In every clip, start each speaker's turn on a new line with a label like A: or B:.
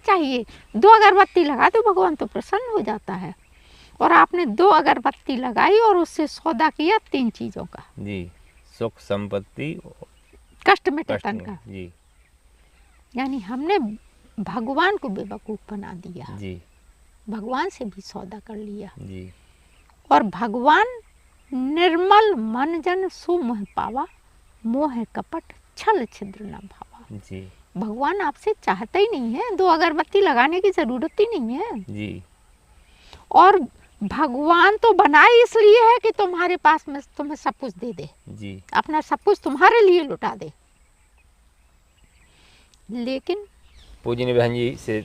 A: चाहिए, 2 अगरबत्ती लगा दो, भगवान तो प्रसन्न हो जाता है। और आपने 2 अगरबत्ती लगाई और उससे सौदा किया 3 चीजों का
B: जी, सुख संपत्ति
A: कष्ट मिटे तन का।
B: जी
A: यानी हमने भगवान को बेवकूफ बना दिया,
B: जी
A: भगवान से भी सौदा कर लिया।
B: जी
A: और भगवान निर्मल मन जन सुमोह पावा, मोह कपट छल छिद्र न भावा।
B: जी
A: भगवान आपसे चाहता ही नहीं है, 2 अगरबत्ती लगाने की जरूरत ही नहीं है।
B: जी
A: और भगवान तो बनाए इसलिए है कि तुम्हारे पास में तुम्हें सब कुछ दे दे,
B: जी
A: अपना सब कुछ तुम्हारे लिए लुटा दे। लेकिन
B: पूजनीय बहन जी से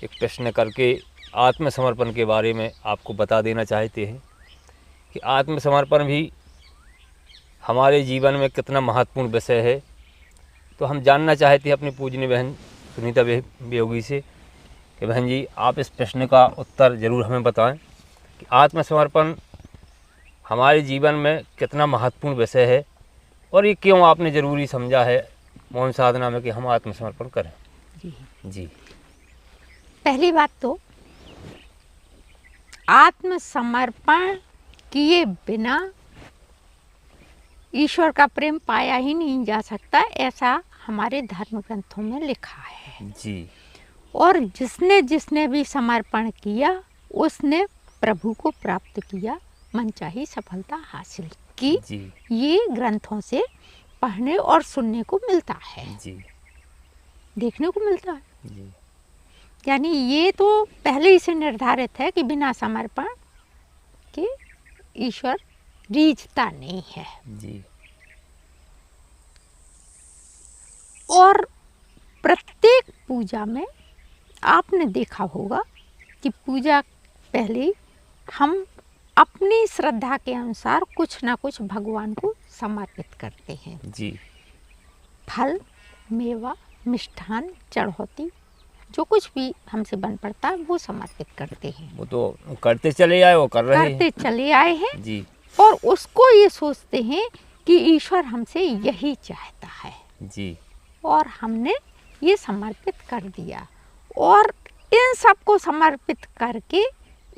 B: एक प्रश्न करके आत्मसमर्पण के बारे में आपको बता देना चाहते हैं कि आत्मसमर्पण भी हमारे जीवन में कितना महत्वपूर्ण विषय है। तो हम जानना चाहते हैं अपनी पूजनीय बहन सुनीता वियोगी से कि बहन जी आप इस प्रश्न का उत्तर ज़रूर हमें बताएं कि आत्मसमर्पण हमारे जीवन में कितना महत्वपूर्ण विषय है और ये क्यों आपने ज़रूरी समझा है मौन साधना में कि हम आत्मसमर्पण करें।
A: जी,
B: जी
A: पहली बात तो आत्मसमर्पण किए बिना ईश्वर का प्रेम पाया ही नहीं जा सकता, ऐसा हमारे धर्म ग्रंथों में लिखा है।
B: जी
A: और जिसने जिसने भी समर्पण किया उसने प्रभु को प्राप्त किया, मनचाही सफलता हासिल की।
B: जी
A: ये ग्रंथों से पढ़ने और सुनने को मिलता है,
B: जी
A: देखने को मिलता है।
B: जी
A: यानी ये तो पहले ही से निर्धारित है कि बिना समर्पण के ईश्वर रीझता नहीं है।
B: जी
A: और प्रत्येक पूजा में आपने देखा होगा कि पूजा पहले हम अपनी श्रद्धा के अनुसार कुछ ना कुछ भगवान को समर्पित करते हैं।
B: जी
A: फल, मेवा, मिष्ठान, चढ़ौती, जो कुछ भी हमसे बन पड़ता है वो समर्पित करते हैं।
B: वो तो करते चले आए, वो कर रहे हैं।
A: करते चले आए हैं
B: जी
A: और उसको ये सोचते हैं कि ईश्वर हमसे यही चाहता है
B: जी
A: और हमने ये समर्पित कर दिया। और इन सबको समर्पित करके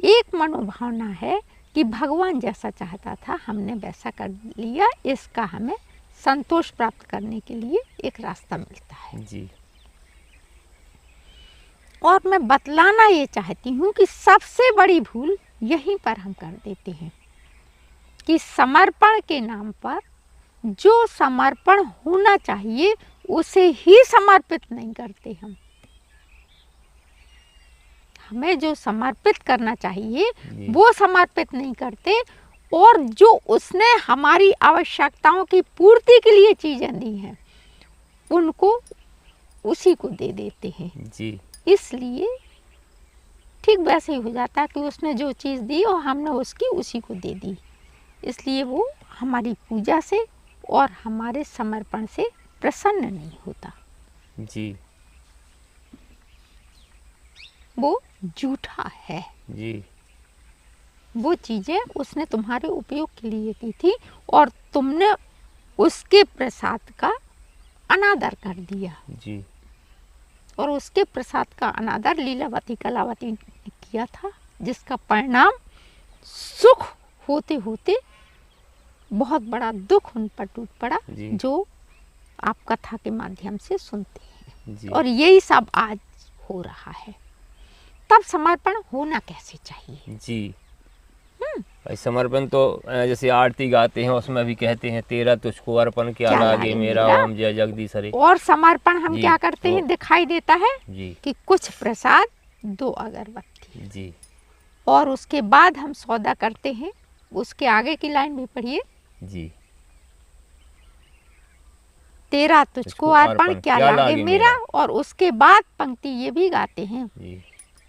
A: एक मनोभावना है कि भगवान जैसा चाहता था हमने वैसा कर लिया, इसका हमें संतोष प्राप्त करने के लिए एक रास्ता मिलता है।
B: जी
A: और मैं बतलाना ये चाहती हूँ कि सबसे बड़ी भूल यहीं पर हम कर देते हैं कि समर्पण के नाम पर जो समर्पण होना चाहिए उसे ही समर्पित नहीं करते हम। हमें जो समर्पित करना चाहिए वो समर्पित नहीं करते और जो उसने हमारी आवश्यकताओं की पूर्ति के लिए चीजें दी हैं उनको उसी को दे देते हैं।
B: जी
A: इसलिए ठीक वैसे ही हो जाता है कि उसने जो चीज़ दी और हमने उसकी उसी को दे दी, इसलिए वो हमारी पूजा से और हमारे समर्पण से प्रसन्न नहीं होता।
B: जी
A: वो झूठा है।
B: जी
A: वो चीज़ें उसने तुम्हारे उपयोग के लिए की थी और तुमने उसके प्रसाद का अनादर कर दिया।
B: जी
A: और उसके प्रसाद का अनादर लीलावती कलावती ने किया था, जिसका परिणाम सुख होते होते बहुत बड़ा दुख उन पर टूट पड़ा, जो आप कथा के माध्यम से सुनते हैं। और यही सब आज हो रहा है। तब समर्पण होना कैसे चाहिए?
B: जी भाई समर्पण तो जैसे आरती गाते हैं उसमें भी कहते हैं तेरा तुझको अर्पण क्या लागे मेरा ओम जय जगदीश हरे।
A: और समर्पण हम क्या करते हैं दिखाई देता है कि कुछ प्रसाद, 2 अगरबत्ती
B: जी
A: और उसके बाद हम सौदा करते हैं। उसके आगे की लाइन भी पढ़िए
B: जी,
A: तेरा तुझको अर्पण क्या लागे मेरा। और उसके बाद पंक्ति ये भी गाते हैं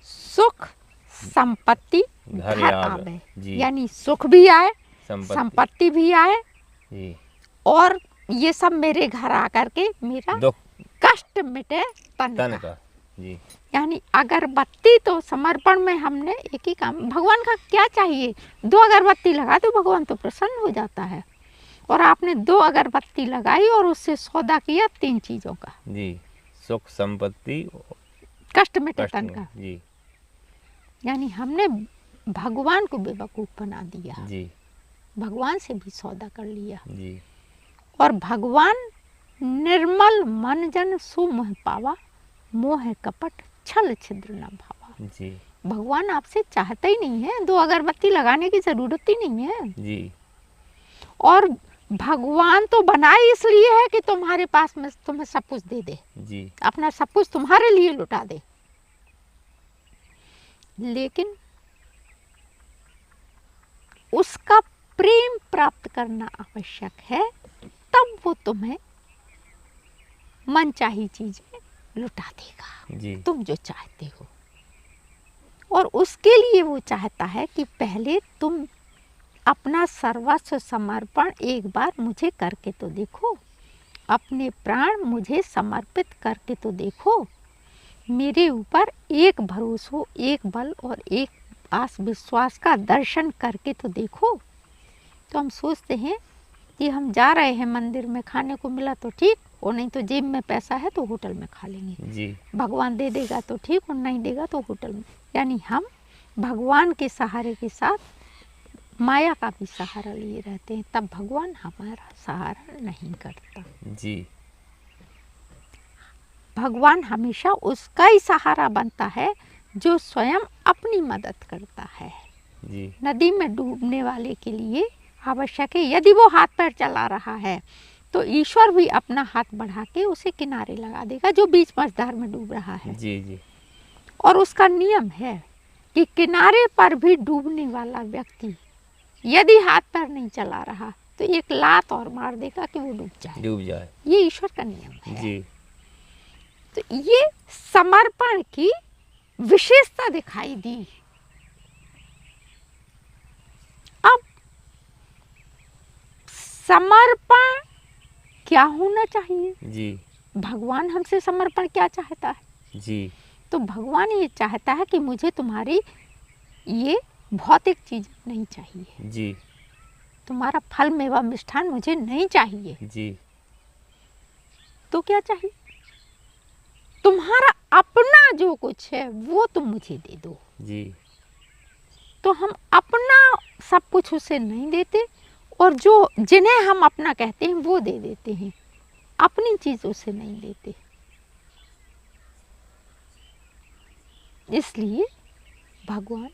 A: सुख संपत्ति घर आवे, यानी सुख भी आए संपत्ति भी आए और ये सब मेरे घर आकर के मेरा कष्ट मिटे तन का।
B: जी
A: यानी अगरबत्ती तो समर्पण में हमने एक ही काम, भगवान का क्या चाहिए, 2 अगरबत्ती लगा दो, भगवान तो प्रसन्न हो जाता है। और आपने 2 अगरबत्ती लगाई और उससे सौदा किया 3 चीजों का
B: जी, सुख संपत्ति
A: कष्ट मिटे
B: कष्ट
A: तन
B: में।
A: का।
B: जी
A: यानी हमने भगवान को बेवकूफ़ बना दिया,
B: जी
A: भगवान से भी सौदा कर लिया।
B: जी
A: और भगवान निर्मल मन जन सुमोह पावा, मोह कपट छल छिद्र न भावा।
B: जी
A: भगवान आपसे चाहता ही नहीं है, 2 अगरबत्ती लगाने की जरूरत ही नहीं है।
B: जी
A: और भगवान तो बनाए इसलिए है कि तुम्हारे पास में तुम्हें सब कुछ दे दे,
B: जी
A: अपना सब कुछ तुम्हारे लिए लुटा दे। लेकिन उसका प्रेम प्राप्त करना आवश्यक है, तब वो तुम्हें मनचाही चीजें लुटा देगा,
B: जी
A: तुम जो चाहते हो। और उसके लिए वो चाहता है कि पहले तुम अपना सर्वस्व समर्पण एक बार मुझे करके तो देखो, अपने प्राण मुझे समर्पित करके तो देखो, मेरे ऊपर एक भरोसा, एक बल और एक आस विश्वास का दर्शन करके तो देखो। तो हम सोचते हैं कि हम जा रहे हैं मंदिर में, खाने को मिला तो ठीक, और नहीं तो जेब में पैसा है तो होटल में खा लेंगे।
B: जी
A: भगवान दे देगा तो ठीक, और नहीं देगा तो होटल में। यानी हम भगवान के सहारे के साथ माया का भी सहारा लिए रहते हैं, तब भगवान हमारा सहारा नहीं करता।
B: जी
A: भगवान हमेशा उसका ही सहारा बनता है जो स्वयं अपनी मदद करता है।
B: जी
A: नदी में डूबने वाले के लिए आवश्यक है, यदि वो हाथ पैर चला रहा है तो ईश्वर भी अपना हाथ बढ़ा के उसे किनारे लगा देगा, जो बीच मझधार में डूब रहा है।
B: जी जी
A: और उसका नियम है कि किनारे पर भी डूबने वाला व्यक्ति यदि हाथ पैर नहीं चला रहा तो एक लात और मार देगा कि वो डूब जाए। ये ईश्वर का नियम है।
B: जी
A: तो ये समर्पण की विशेषता दिखाई दी। अब समर्पण क्या होना चाहिए?
B: जी
A: भगवान हमसे समर्पण क्या चाहता है?
B: जी
A: तो भगवान ये चाहता है कि मुझे तुम्हारी ये भौतिक चीज नहीं चाहिए,
B: जी
A: तुम्हारा फल मेवा मिष्ठान मुझे नहीं चाहिए।
B: जी
A: तो क्या चाहिए? तुम्हारा अपना जो कुछ है वो तुम मुझे दे दो।
B: जी
A: तो हम अपना सब कुछ उसे नहीं देते, और जो जिन्हें हम अपना कहते हैं वो दे देते हैं, अपनी चीज उसे नहीं देते। इसलिए भगवान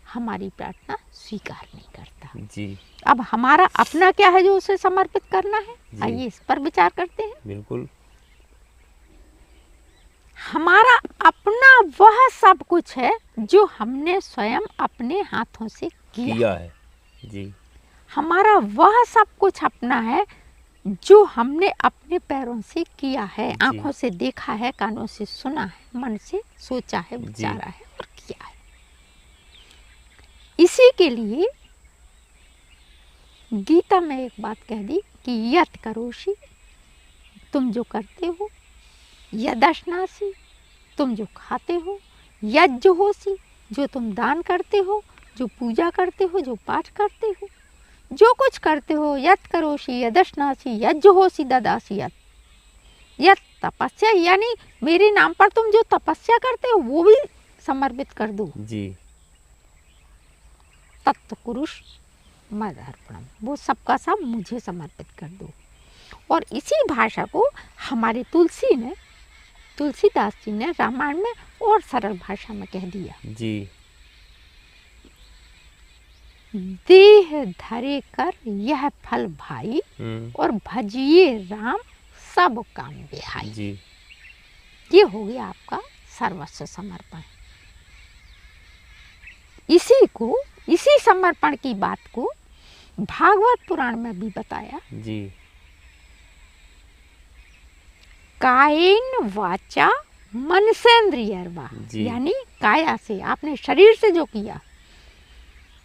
A: हमारी प्रार्थना स्वीकार नहीं करता।
B: जी
A: अब हमारा अपना क्या है जो उसे समर्पित करना है?
B: जी।
A: आइए इस पर विचार करते हैं।
B: बिल्कुल।
A: हमारा अपना वह सब कुछ है जो हमने स्वयं अपने हाथों से किया
B: है। जी
A: हमारा वह सब कुछ अपना है जो हमने अपने पैरों से किया है, आंखों से देखा है, कानों से सुना है, मन से सोचा है, विचारा है और किया है। इसी के लिए गीता में एक बात कह दी कि यत करोषि, तुम जो करते हो, यदश्नासी, तुम जो खाते हो, यज्जुहोषि, जो तुम दान करते हो, जो पूजा करते हो, जो पाठ करते हो, जो कुछ करते हो, यत करोषि यदश्नासी यज्जुहोषि ददासी यत, यत तपस्या, यानी मेरे नाम पर तुम जो तपस्या करते हो वो भी समर्पित कर दो।
B: जी
A: तत्व पुरुष मदर्पणम, वो सबका सब मुझे समर्पित कर दो। और इसी भाषा को हमारे तुलसीदास जी ने रामायण में और सरल भाषा में कह दिया।
B: जी
A: देह धरे कर यह फल भाई, और भजिए राम सब काम बिहाई।
B: जी
A: ये हो गया आपका सर्वस्व समर्पण। इसी समर्पण की बात को भागवत पुराण में भी बताया।
B: जी
A: कायेन वाचा मनसेंद्रियर्वा, यानी काया से, आपने शरीर से जो किया,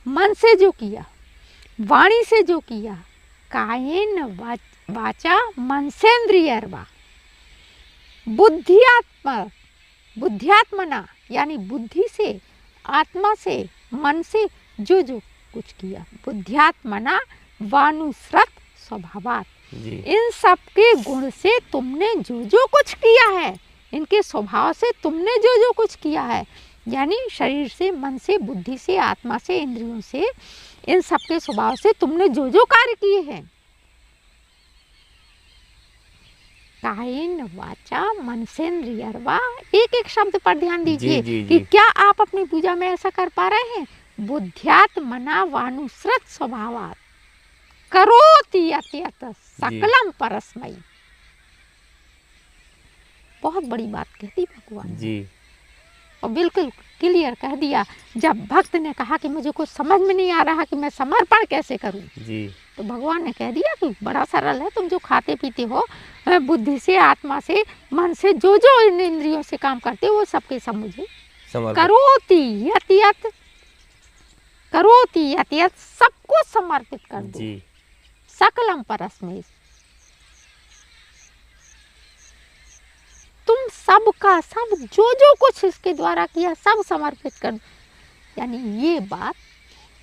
A: मन से जो किया, वाणी से जो किया, कायेन वाचा मनसेंद्रियर्वा, बुद्ध्यात्मना, यानी बुद्धि से, आत्मा से, मन से जो जो कुछ किया, बुद्ध्यात्मना वानुसृत स्वभावात्, इन सब के गुण से तुमने जो जो कुछ किया है, इनके स्वभाव से तुमने जो जो कुछ किया है, यानी शरीर से, मन से, बुद्धि से, आत्मा से, इंद्रियों से, इन सबके स्वभाव से तुमने जो जो कार्य किए हैं, कायेन वाचा मनसेन्द्रियर्वा, एक एक शब्द पर ध्यान दीजिए कि क्या आप अपनी पूजा में ऐसा कर पा रहे हैं। बुद्ध्यात्मना वानुसृत स्वभावात् करोति यत् सकलम परस्मै। बहुत बड़ी बात कहती भगवान
B: जी।
A: और बिल्कुल क्लियर कह दिया। जब भक्त ने कहा कि मुझे कुछ समझ में नहीं आ रहा कि मैं समर्पण कैसे करूं,
B: जी।
A: तो भगवान ने कह दिया कि बड़ा सरल है, तुम जो खाते पीते हो, बुद्धि से, आत्मा से, मन से, जो जो इन इंद्रियों से काम करते हो, वो सबके सब मुझे करोति यत् सबको समर्पित कर दो। सकलम परस्मै, तुम सबका सब जो जो कुछ इसके द्वारा किया सब समर्पित कर दो। यानी ये बात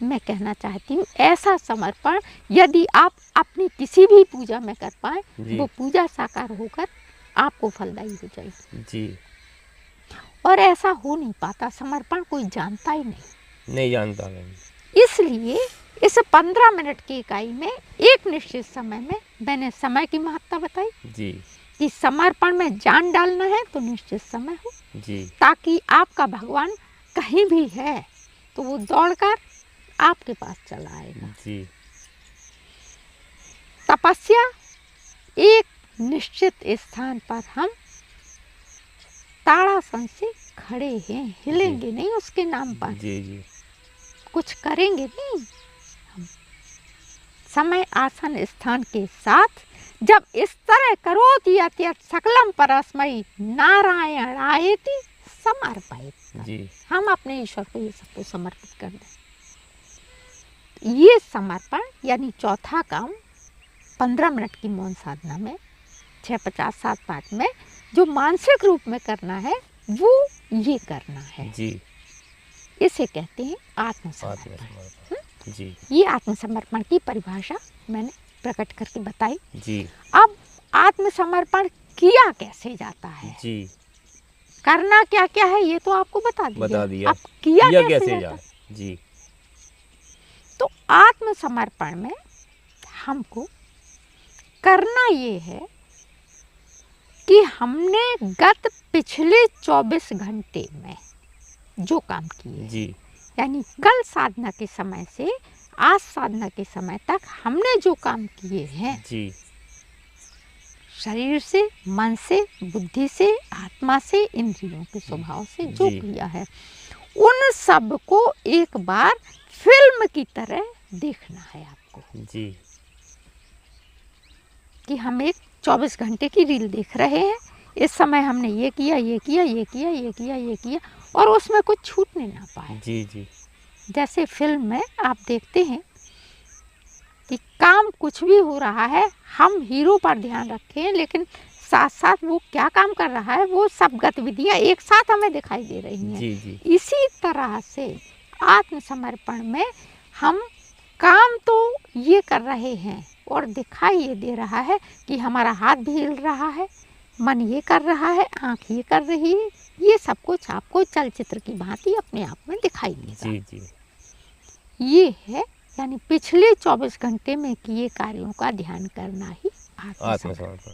A: मैं कहना चाहती हूँ, ऐसा समर्पण यदि आप अपनी किसी भी पूजा में कर पाए, वो पूजा साकार होकर आपको फलदायी हो जाएगी
B: जी।
A: और ऐसा हो नहीं पाता, समर्पण कोई जानता ही
B: नहीं जानता नहीं।
A: इसलिए इस 15 मिनट की इकाई में एक निश्चित समय में मैंने समय की महत्ता बताई
B: जी
A: कि समर्पण में जान डालना है तो निश्चित समय हो
B: जी,
A: ताकि आपका भगवान कहीं भी है तो वो दौड़कर आपके पास चला आएगा
B: जी।
A: तपस्या, एक निश्चित स्थान पर हम ताड़ासन से खड़े हैं, हिलेंगे नहीं उसके नाम पर,
B: जी जी,
A: कुछ करेंगे नहीं हम। समय, आसन, स्थान के साथ जब इस तरह करोति यत् सकलम परस्मै नारायणायेति समर्पयेत्,
B: जी।
A: हम अपने ईश्वर को ये सबको समर्पित कर दें। ये समर्पण यानी चौथा काम 15 मिनट की मौन साधना में 6:50-7:05 में जो मानसिक रूप में करना है वो ये करना है
B: जी।
A: इसे कहते हैं आत्मसमर्पण।
B: जी।
A: ये आत्मसमर्पण की परिभाषा मैंने प्रकट करके बताई
B: जी।
A: अब आत्मसमर्पण किया कैसे जाता है
B: जी,
A: करना क्या क्या है ये तो आपको बता
B: दिया।
A: अब किया
B: कैसे
A: जाता
B: जाए
A: है?
B: जी।
A: तो आत्मसमर्पण में हमको करना ये है कि हमने गत पिछले 24 घंटे में जो काम किए
B: जी,
A: यानी कल साधना के समय से आज साधना के समय तक हमने जो काम किए हैं
B: जी,
A: शरीर से, मन से, बुद्धि से, आत्मा से, इंद्रियों के स्वभाव से जो किया है उन सब को एक बार फिल्म की तरह देखना है आपको
B: जी,
A: कि हम एक 24 घंटे की रील देख रहे हैं। इस समय हमने ये किया, ये किया, ये किया, ये किया, ये किया और उसमें कुछ छूटने ना पाए।
B: जी जी,
A: जैसे फिल्म में आप देखते हैं कि काम कुछ भी हो रहा है, हम हीरो पर ध्यान रखें लेकिन साथ साथ वो क्या काम कर रहा है वो सब गतिविधियां एक साथ हमें दिखाई दे रही हैं।
B: जी जी,
A: इसी तरह से आत्मसमर्पण में हम काम तो ये कर रहे हैं और दिखाई ये दे रहा है कि हमारा हाथ भी हिल रहा है, मन ये कर रहा है, आँख ये कर रही है, ये सब कुछ आपको चलचित्र की भांति अपने आप में दिखाई देगा।
B: जी जी,
A: ये है यानी पिछले 24 घंटे में किए कार्यों का ध्यान करना ही आत्मसमर्पण।